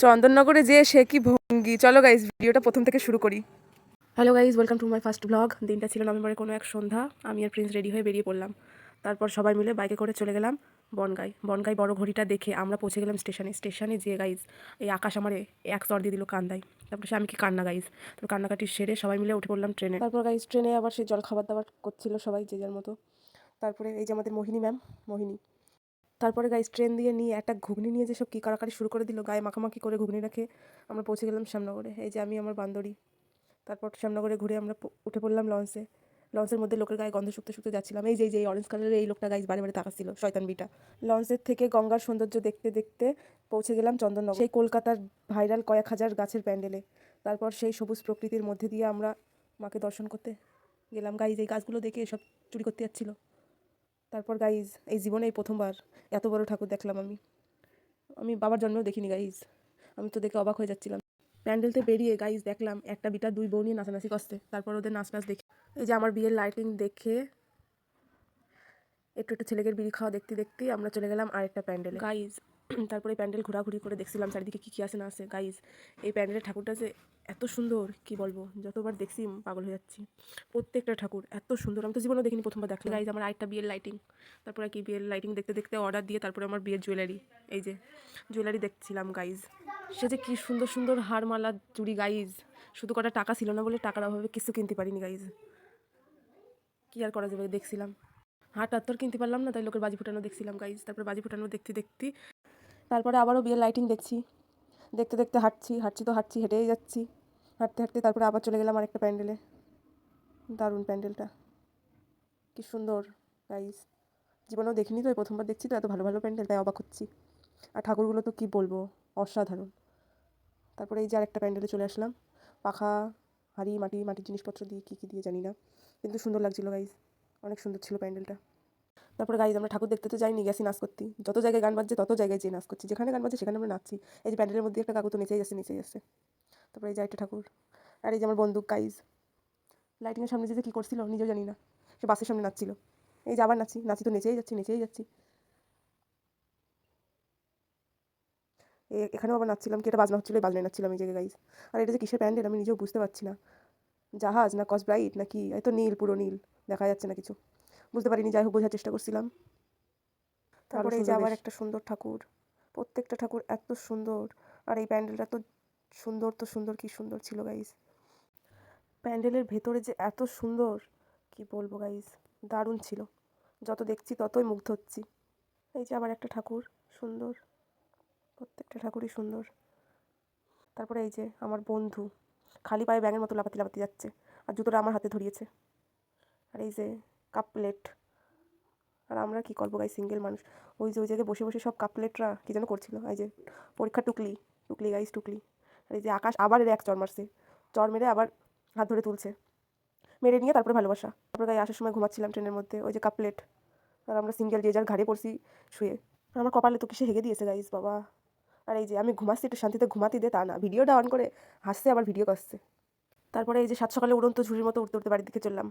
চন্দননগরে যে সে কি ভঙ্গি। চলো গাইজ ভিডিওটা প্রথম থেকে শুরু করি। Hello guys, welcome to my first blog. দিনটা ছিল নভেম্বরের কোনো এক সন্ধ্যা। আমি আর প্রিন্স রেডি হয়ে বেরিয়ে পড়লাম। তারপর সবাই মিলে বাইকে করে চলে গেলাম বনগাই বড় ঘড়িটা দেখে আমরা পৌঁছে গেলাম স্টেশনে যে গাইজ এই আকাশ আমারে এক চর দিয়ে দিল কান্দায়। তারপর সে আমি কি কান্না গাইজ। তো কান্নাকাটি সেরে সবাই মিলে উঠে পড়লাম ট্রেনে। তারপর গাইজ ট্রেনে আবার সেই জল খাবার দাবার করছিল সবাই যে যার মতো। তারপরে এই যে আমাদের মোহিনী। তারপরে গাইজ ট্রেন দিয়ে নিয়ে একটা ঘুগনি নিয়ে যে সব কী কারাকারি শুরু করে দিল, গায়ে মাখামাখি করে ঘুগনি রাখে আমরা পৌঁছে গেলাম শ্যামনগরে। এই যে আমি আমার বান্ধবী। তারপর শ্যামনগরে ঘুরে আমরা উঠে পড়লাম লঞ্চের মধ্যে লোকের গায়ে গন্ধ শুকতে শুকতে যাচ্ছিলাম। এই যে অরেঞ্জ কালারের এই লোকটা গাইজ বারে বারে তাকাচ্ছিল, শয়তান বিটা। লঞ্চের থেকে গঙ্গার সৌন্দর্য দেখতে দেখতে পৌঁছে গেলাম চন্দননগর, সেই কলকাতার ভাইরাল কয়েক হাজার গাছের প্যান্ডেলে। তারপর সেই সবুজ প্রকৃতির মধ্যে দিয়ে আমরা মাকে দর্শন করতে গেলাম। গাইজ এই গাছগুলো দেখে সব চুরি করতে যাচ্ছিলো। তারপর গাইজ এই জীবনে এই প্রথমবার এত বড় ঠাকুর দেখলাম আমি বাবার জন্মেও দেখিনি গাইজ। আমি তো দেখে অবাক হয়ে যাচ্ছিলাম। প্যান্ডেলতে বেরিয়ে গাইজ দেখলাম একটা বিটা দুই বউ নিয়ে নাচানাচি করছে। তারপর ওদের নাচ দেখে এই যে আমার বিয়ের লাইটিং দেখে একটু ছেলেদের বিড়ি খাওয়া দেখতে দেখতেই আমরা চলে গেলাম আরেকটা প্যান্ডেলে গাইজ। তারপরে প্যান্ডেল ঘোরাঘুরি করে দেখছিলাম চারিদিকে কী আছে না আছে। গাইজ এই প্যান্ডেলের ঠাকুরটা যে এত সুন্দর কি বলবো, যতবার দেখছি পাগল হয়ে যাচ্ছি। প্রত্যেকটা ঠাকুর এত সুন্দর, আমি তো জীবনে দেখিনি, প্রথমবার দেখলাম। গাইজ আমার আরেকটা বিয়ের লাইটিং। তারপরে কি বিয়ের লাইটিং দেখতে দেখতে অর্ডার দিয়ে তারপরে আমার বিয়ের জুয়েলারি, এই যে জুয়েলারি দেখছিলাম গাইজ। সে যে কি সুন্দর সুন্দর হারমালা চুড়ি গাইজ। শুধু কটা টাকা ছিল না বলে টাকার অভাবে কিছু কিনতে পারিনি গাইজ। কি আর করা যাবে, দেখছিলাম। হাট আত্তর কিনতে পারলাম না, তাই লোকের বাজি ফুটানো দেখছিলাম গাইজ। তারপর বাজি ফুটানো দেখতে তারপরে আবারও বিয়ের লাইটিং দেখতে দেখতে হাঁটছি হেঁটেই যাচ্ছি। হাঁটতে তারপরে আবার চলে গেলাম আরেকটা প্যান্ডেলে। দারুণ প্যান্ডেলটা, কি সুন্দর গাইজ। জীবনেও দেখিনি তো, এই প্রথমবার দেখছি তো এত ভালো ভালো প্যান্ডেল, তাই অবাক হচ্ছি। আর ঠাকুরগুলো তো কী বলবো, অসাধারণ। তারপরে এই যে আরেকটা প্যান্ডেলে চলে আসলাম। পাখা, হাঁড়ি, মাটির জিনিসপত্র দিয়ে কী দিয়ে জানি না, কিন্তু সুন্দর লাগছিলো গাইজ, অনেক সুন্দর ছিল প্যান্ডেলটা। তারপরে গাইজ আমরা ঠাকুর দেখতে তো যাইনি, গেছি নাচ করতে। যত জায়গায় গান বাজছে তত জায়গায় যেয়ে নাচ করছি, যেখানে গান বাজছে সেখানে আমরা নাচছি। এই যে প্যান্ডেলের মধ্যে একটা কাকু তো নিচেই যাচ্ছে। তারপরে এই যে একটা ঠাকুর, আর এই যে আমার বন্দুক গাইজ। লাইটিংয়ের সামনে যে কী করছিল নিজেও জানি না, সে বাসের সামনে নাচছিল। এই যে আবার নাচি তো নেচেই যাচ্ছি। এখানেও আবার নাচছিলাম, কি এটা বাজনা হচ্ছিলো, এই বাজনায় নাচছিলাম এই জায়গায় গাইজ। আর এটা যে কিসের প্যান্ডেল আমি নিজেও বুঝতে পারছি না, জাহাজ না কসব্রাইট না কি, এই তো নীল, পুরো নীল, দেখা যাচ্ছে না কিছু, বুঝতে পারিনি। যাই হোক বোঝার চেষ্টা করছিলাম। তারপরে এই যে আবার একটা সুন্দর ঠাকুর, প্রত্যেকটা ঠাকুর এত সুন্দর। আর এই প্যান্ডেলটা তো সুন্দর কি সুন্দর ছিল গাইজ। প্যান্ডেলের ভেতরে যে এত সুন্দর কি বলবো গাইজ, দারুণ ছিল। যত দেখছি ততই মুগ্ধ হচ্ছি। এই যে আবার একটা ঠাকুর, সুন্দর, প্রত্যেকটা ঠাকুরই সুন্দর। তারপরে এই যে আমার বন্ধু খালি পায়ে ব্যাঙের মতো লাপাতি যাচ্ছে, আর জুতোটা আমার হাতে ধরিয়েছে। আর এই যে কাপ প্লেট, আর আমরা কি করবো গাই, সিঙ্গেল মানুষ। ওই জায়গায় বসে সব কাপ প্লেটরা কী যেন করছিল। এই যে পরীক্ষা টুকলি গাইজ, টুকলি। আর এই যে আকাশ আবার এক চর মারছে, চর মেরে আবার হাত ধরে তুলছে, মেরে নিয়ে তারপরে ভালোবাসা। তারপরে গাই আসার সময় ঘুমাচ্ছিলাম ট্রেনের মধ্যে, ওই যে কাপ প্লেট, আর আমরা সিঙ্গেল যে যার ঘাড়ে পড়ছি শুয়ে। আর আমার কপালে তো কিসে হেগে দিয়েছে গাইজ বাবা। আর এই যে আমি ঘুমাচ্ছি, একটু শান্তিতে ঘুমাতে দে তা না, ভিডিওটা অন করে হাসছে আবার ভিডিও করছে। তারপরে এই যে 7 সকালে উড়ন্ত ঝুড়ির মতো উঠতে বাড়ির দিকে চললাম।